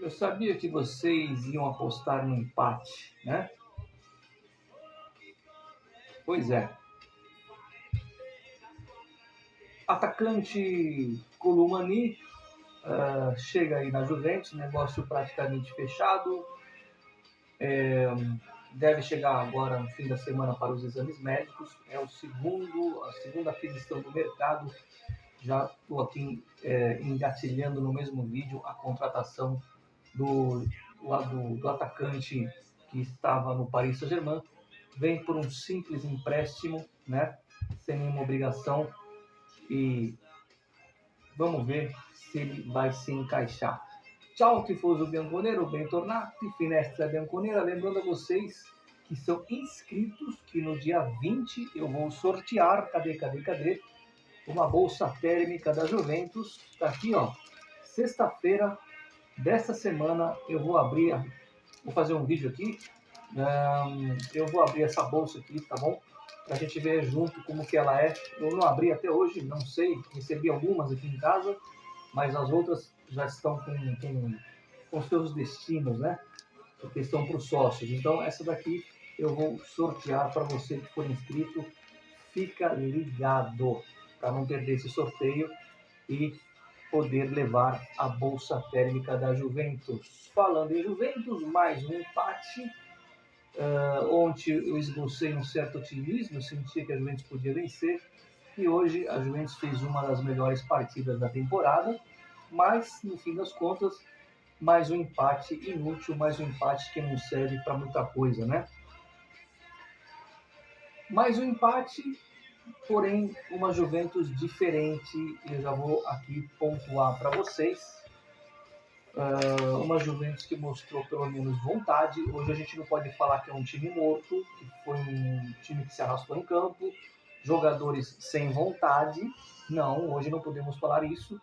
Eu sabia que vocês iam apostar no empate, né? Pois é. Atacante Colomani chega aí na Juventus, negócio praticamente fechado. Deve chegar agora no fim da semana para os exames médicos. É a segunda aquisição do mercado. Já estou aqui engatilhando no mesmo vídeo a contratação do atacante que estava no Paris Saint-Germain. Vem por um simples empréstimo, né? Sem nenhuma obrigação. E vamos ver se ele vai se encaixar. Ciao, tifoso bianconero, bentornati, finestra bianconera. Lembrando a vocês que são inscritos que no dia 20 eu vou sortear, cadê? Uma bolsa térmica da Juventus. Tá aqui, ó. Sexta-feira desta semana eu vou fazer um vídeo aqui. Eu vou abrir essa bolsa aqui, tá bom? Pra gente ver junto como que ela é. Eu não abri até hoje, não sei. Recebi algumas aqui em casa, mas as outras já estão com seus destinos, né? Porque são para os sócios. Então, essa daqui eu vou sortear para você que for inscrito. Fica ligado para não perder esse sorteio e poder levar a bolsa térmica da Juventus. Falando em Juventus, mais um empate. Ontem eu esbocei um certo otimismo, eu sentia que a Juventus podia vencer. E hoje a Juventus fez uma das melhores partidas da temporada, mas no fim das contas, mais um empate inútil, mais um empate que não serve para muita coisa, né? Mais um empate, porém uma Juventus diferente, e eu já vou aqui pontuar para vocês. Uma Juventus que mostrou pelo menos vontade. Hoje a gente não pode falar que é um time morto, que foi um time que se arrastou em campo, jogadores sem vontade. Não, hoje não podemos falar isso.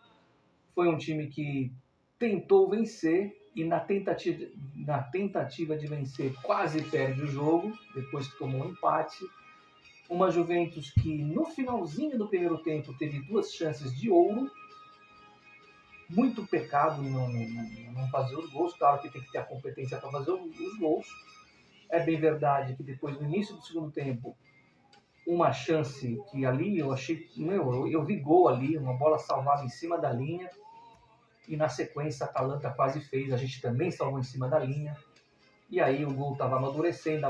Foi um time que tentou vencer e na tentativa de vencer quase perde o jogo, depois que tomou um empate. Uma Juventus que no finalzinho do primeiro tempo teve duas chances de ouro. Muito pecado em não fazer os gols. Claro que tem que ter a competência para fazer os gols. É bem verdade que depois, no início do segundo tempo, uma chance que ali eu achei... eu vi gol ali, uma bola salvada em cima da linha. E na sequência a Atalanta quase fez, a gente também salvou em cima da linha. E aí o gol estava amadurecendo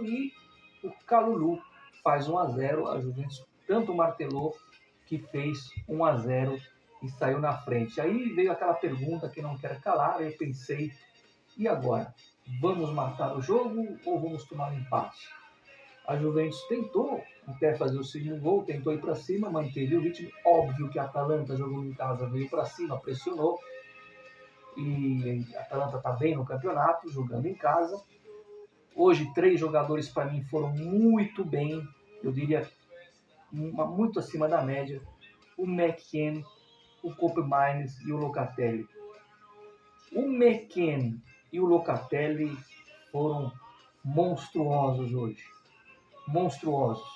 e o Kalulu faz 1-0. A Juventus tanto martelou que fez 1-0 e saiu na frente. Aí veio aquela pergunta que não quer calar, eu pensei, e agora? Vamos matar o jogo ou vamos tomar um empate? A Juventus tentou até fazer o segundo gol, tentou ir para cima, manteve o ritmo. Óbvio que a Atalanta jogou em casa, veio para cima, pressionou. E a Atalanta está bem no campeonato, jogando em casa. Hoje, 3 jogadores para mim foram muito bem, eu diria muito acima da média. O McKennie, o Koopmeiners e o Locatelli. O McKennie e o Locatelli foram monstruosos hoje. Monstruosos.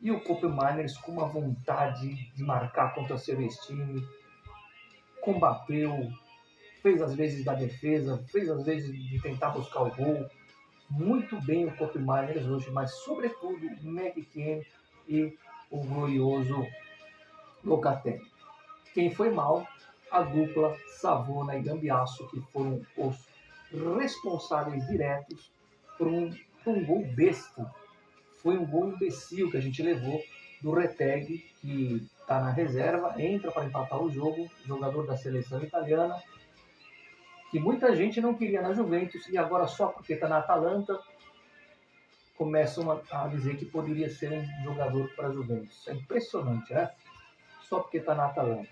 E o Koopmeiners com uma vontade de marcar contra seu time, combateu, fez as vezes da defesa, fez as vezes de tentar buscar o gol. Muito bem o Koopmeiners hoje, mas sobretudo o McKennie e o glorioso Locatelli. Quem foi mal? A dupla Savona e Gambiasso, que foram os responsáveis diretos por um gol besta. Foi um gol imbecil que a gente levou do Retegui, que está na reserva, entra para empatar o jogo, jogador da seleção italiana, que muita gente não queria na Juventus, e agora só porque está na Atalanta, começam a dizer que poderia ser um jogador para a Juventus. É impressionante, né? Só porque está na Atalanta.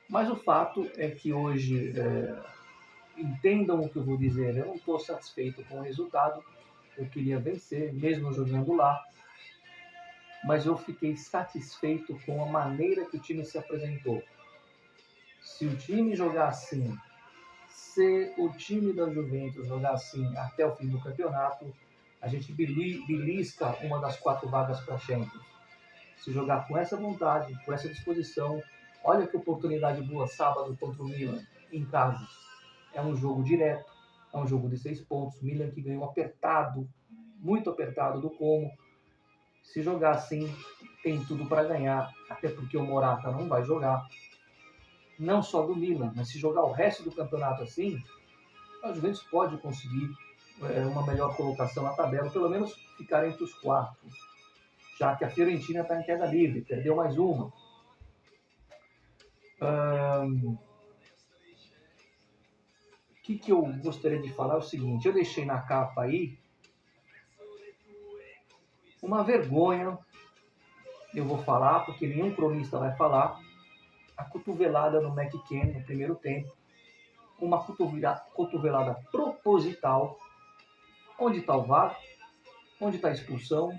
Mas o fato é que hoje, entendam o que eu vou dizer, eu não estou satisfeito com o resultado, eu queria vencer, mesmo jogando lá, mas eu fiquei satisfeito com a maneira que o time se apresentou. Se o time jogar assim, se o time da Juventus jogar assim até o fim do campeonato, a gente belisca uma das 4 vagas para a Champions. Se jogar com essa vontade, com essa disposição, Olha que oportunidade boa sábado contra o Milan, em casa. É um jogo direto, é um jogo de 6 pontos. Milan que ganhou apertado, muito apertado do Como. Se jogar assim, tem tudo para ganhar, até porque o Morata não vai jogar. Não só do Milan, mas se jogar o resto do campeonato assim, a Juventus pode conseguir uma melhor colocação na tabela, pelo menos ficar entre os 4, já que a Fiorentina está em queda livre, perdeu mais uma. O que eu gostaria de falar é o seguinte, eu deixei na capa aí uma vergonha, eu vou falar, porque nenhum cronista vai falar, a cotovelada no McKennie no primeiro tempo, uma cotovelada proposital. Onde está o VAR? Onde está a expulsão?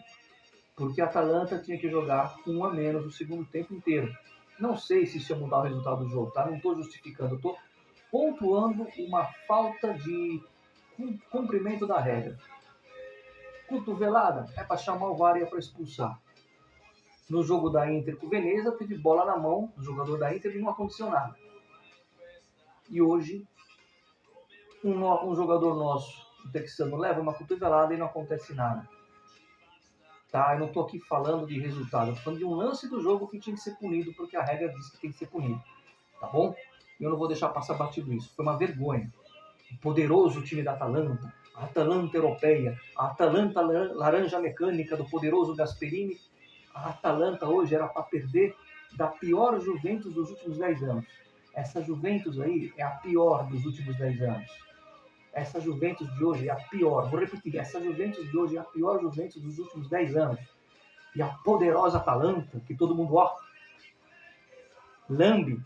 Porque a Atalanta tinha que jogar com um a menos o segundo tempo inteiro. Não sei se isso ia mudar o resultado do jogo, tá? Não estou justificando, estou pontuando uma falta de cumprimento da regra. Cotovelada é para chamar o VAR e é para expulsar. No jogo da Inter com o Veneza, teve bola na mão do jogador da Inter e não aconteceu nada. E hoje, um jogador nosso, o texano, leva uma cotovelada e não acontece nada. Tá? Eu não estou aqui falando de resultado, eu estou falando de um lance do jogo que tinha que ser punido, porque a regra diz que tem que ser punido. Tá bom? Eu não vou deixar passar batido isso. Foi uma vergonha. O poderoso time da Atalanta, a Atalanta europeia, a Atalanta laranja mecânica do poderoso Gasperini. A Atalanta hoje era para perder da pior Juventus dos últimos 10 anos. Essa Juventus aí é a pior dos últimos 10 anos. Essa Juventus de hoje é a pior. Vou repetir, essa Juventus de hoje é a pior Juventus dos últimos 10 anos. E a poderosa Atalanta, que todo mundo lambe,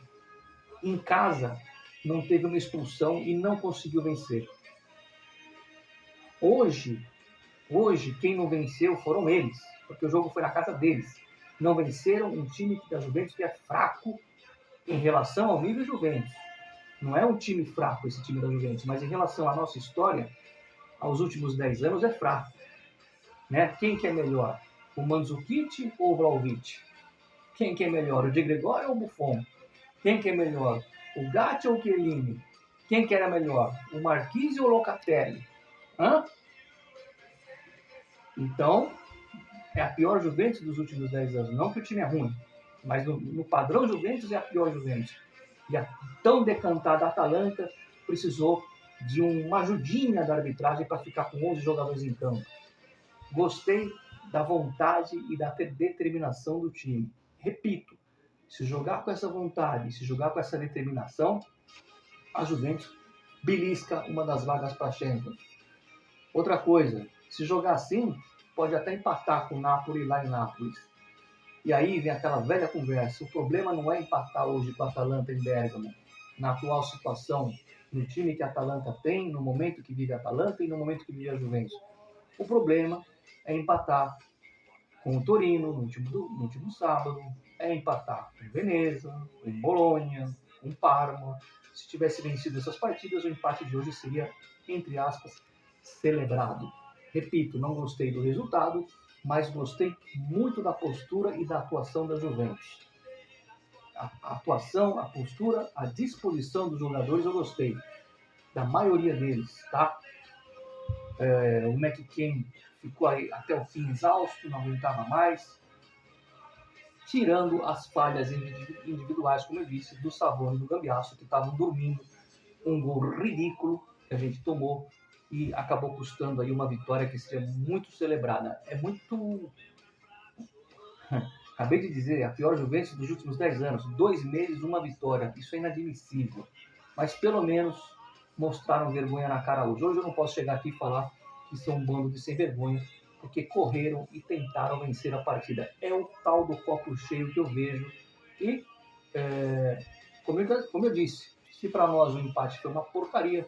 em casa não teve uma expulsão e não conseguiu vencer. Hoje, quem não venceu foram eles, porque o jogo foi na casa deles. Não venceram um time da Juventus que é fraco em relação ao nível Juventus. Não é um time fraco esse time da Juventus, mas em relação à nossa história, aos últimos 10 anos, é fraco. Né? Quem que é melhor? O Mandzukic ou o Vlahovic? Quem que é melhor? O De Gregório ou o Buffon? Quem que é melhor? O Gatti ou o Chiellini? Quem que era melhor? O Marquise ou o Locatelli? Hã? Então, é a pior Juventus dos últimos 10 anos. Não que o time é ruim, mas no padrão Juventus é a pior Juventus. E a tão decantada Atalanta precisou de uma ajudinha da arbitragem para ficar com 11 jogadores em campo. Gostei da vontade e da determinação do time. Repito, se jogar com essa vontade, se jogar com essa determinação, a Juventus belisca uma das vagas para a Champions. Outra coisa, se jogar assim, pode até empatar com o Napoli lá em Nápoles. E aí vem aquela velha conversa. O problema não é empatar hoje com a Atalanta em Bergamo, na atual situação, no time que a Atalanta tem, no momento que vive a Atalanta e no momento que vive a Juventus. O problema é empatar com o Torino no último sábado, é empatar com Veneza, com Bolonha, com Parma. Se tivesse vencido essas partidas, o empate de hoje seria, entre aspas, celebrado. Repito, não gostei do resultado, mas gostei muito da postura e da atuação da Juventus. A atuação, a postura, a disposição dos jogadores eu gostei. Da maioria deles, tá? O McKennie ficou aí até o fim exausto, não aguentava mais. Tirando as falhas individuais, como eu disse, do Savone e do Gambiasso, que estavam dormindo. Um gol ridículo que a gente tomou e acabou custando aí uma vitória que seria muito celebrada. É muito... Acabei de dizer, a pior Juventus dos últimos 10 anos. 2 meses, uma vitória. Isso é inadmissível. Mas pelo menos mostraram vergonha na cara hoje. Hoje eu não posso chegar aqui e falar que são um bando de sem vergonha, porque correram e tentaram vencer a partida. É o tal do copo cheio que eu vejo. E, como eu disse, se para nós o empate foi uma porcaria,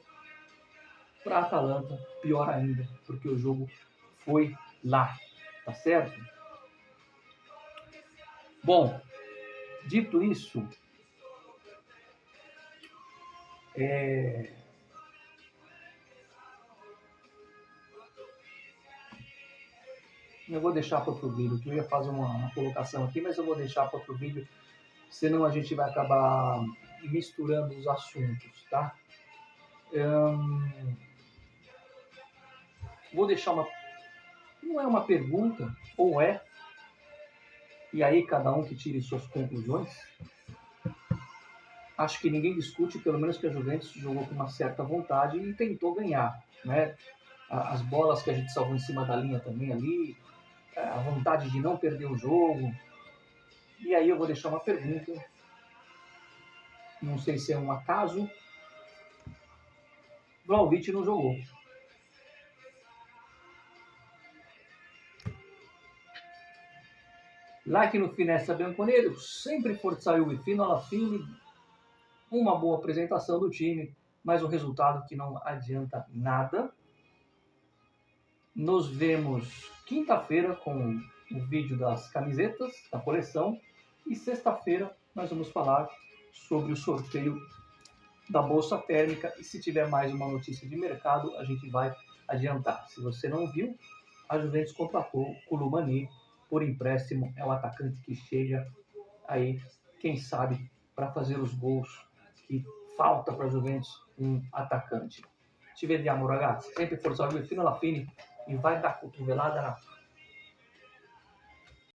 para a Atalanta, pior ainda, porque o jogo foi lá, tá certo? Bom, dito isso, eu vou deixar para outro vídeo, que eu ia fazer uma colocação aqui, mas eu vou deixar para outro vídeo senão a gente vai acabar misturando os assuntos, tá? Vou deixar uma... Não é uma pergunta, ou é, e aí cada um que tire suas conclusões. Acho que ninguém discute, pelo menos que a Juventus jogou com uma certa vontade e tentou ganhar, né? As bolas que a gente salvou em cima da linha também ali, a vontade de não perder o jogo. E aí eu vou deixar uma pergunta, não sei se é um acaso, Vlahovic não jogou. Like no Finestra Bianconero, sempre Forza Juve fino alla fine, uma boa apresentação do time, mas um resultado que não adianta nada. Nos vemos quinta-feira com o vídeo das camisetas da coleção e sexta-feira nós vamos falar sobre o sorteio da Bolsa Térmica e se tiver mais uma notícia de mercado a gente vai adiantar. Se você não viu, a Juventus contratou o Koulibaly por empréstimo, é o atacante que chega aí, quem sabe, para fazer os gols que falta para a Juventus um atacante. Ci vediamo ragazzi, sempre Forza Juve fino alla fine e vai dar cotovelada na